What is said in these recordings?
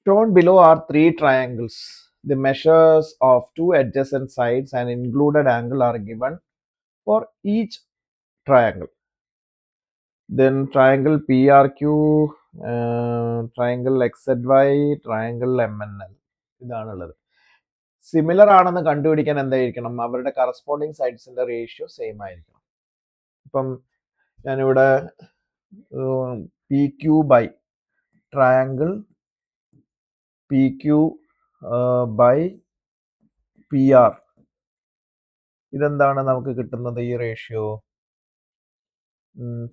Shown below are three triangles. The measures of two adjacent sides and included angle are given for each triangle. Then triangle PRQ, triangle XZY, triangle MNL. ഇതാണുള്ളത്. Similar ആണെന്ന് കണ്ടുപിടിക്കാൻ എന്തായിരിക്കണം? അവരുടെ corresponding സൈഡ്സിന്റെ ratio same ആയിരിക്കണം. ഇപ്പം ഞാനിവിടെ P Q by triangle P Q by P R, ഇതെന്താണ് നമുക്ക് കിട്ടുന്നത്? ഈ റേഷ്യോ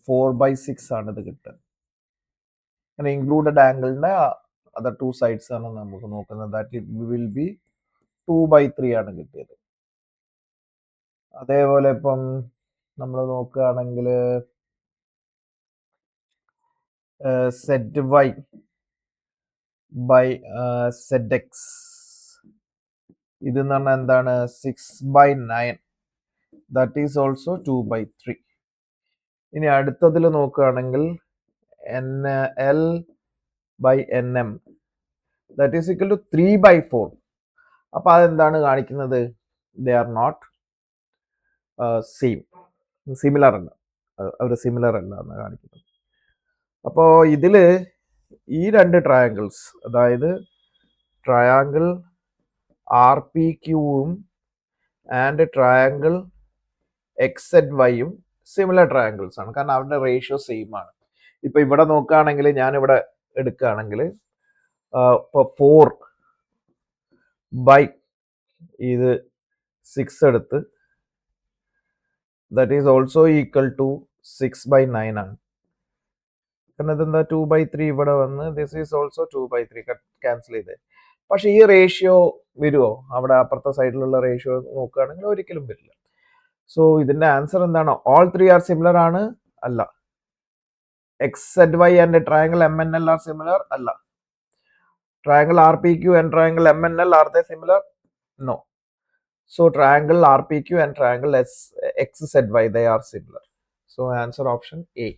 4/6 ആണ് ഇത് കിട്ടുക. അങ്ങനെ ഇൻക്ലൂഡഡ് ആംഗിളിന്റെ അതർ ടു സൈഡ്സ് ആണ് നമുക്ക് നോക്കുന്നത്. ദാറ്റ് വിൽ ബി 2/3 ആണ് കിട്ടിയത്. അതേപോലെ ഇപ്പം നമ്മൾ നോക്കുകയാണെങ്കിൽ Z Y by Z X, ഇതെന്ന് പറഞ്ഞാൽ എന്താണ്? 6/9, ദാറ്റ് ഈസ് ഓൾസോ 2/3. ഇനി അടുത്തതിൽ നോക്കുകയാണെങ്കിൽ NL by NM, that is equal to 3/4. അപ്പോൾ അതെന്താണ് കാണിക്കുന്നത്? They are not same, similar അല്ല, അവർ സിമിലർ അല്ല എന്ന് കാണിക്കുന്നത്. അപ്പോൾ ഇതിൽ ഈ രണ്ട് ട്രയാങ്കിൾസ്, അതായത് ട്രയാങ്കിൾ RPQവും ആൻഡ് ട്രയാങ്കിൾ XZYയും സിമിലർ ട്രയാങ്കിൾസ് ആണ്. കാരണം അവരുടെ റേഷ്യോ സെയിം ആണ്. ഇപ്പൊ ഇവിടെ നോക്കുകയാണെങ്കിൽ, ഞാനിവിടെ എടുക്കുകയാണെങ്കിൽ ഇപ്പോൾ 4/, ഇത് 6 എടുത്ത്, that is also equal to 6/9 ആണ്. കാരണം ഇതെന്താ 2/3 ഇവിടെ വന്ന്, ദിസ് ഈസ് ഓൾസോ 2/3, ക്യാൻസൽ ചെയ്ത്. പക്ഷെ ഈ റേഷ്യോ വരുമോ? അവിടെ അപ്പുറത്തെ സൈഡിലുള്ള റേഷ്യോ നോക്കുകയാണെങ്കിൽ ഒരിക്കലും വരില്ല. സോ ഇതിന്റെ ആൻസർ എന്താണ്? ഓൾ ത്രീ ആർ സിമിലർ ആണ്? അല്ല. XZY and triangle MNL are similar? അല്ല. Triangle RPQ and triangle MNL, are they similar? No. So triangle RPQ and triangle XZY, they are similar. So answer option A.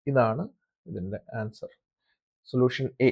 ഇതാണ് ഇതിന്റെ answer. Solution A.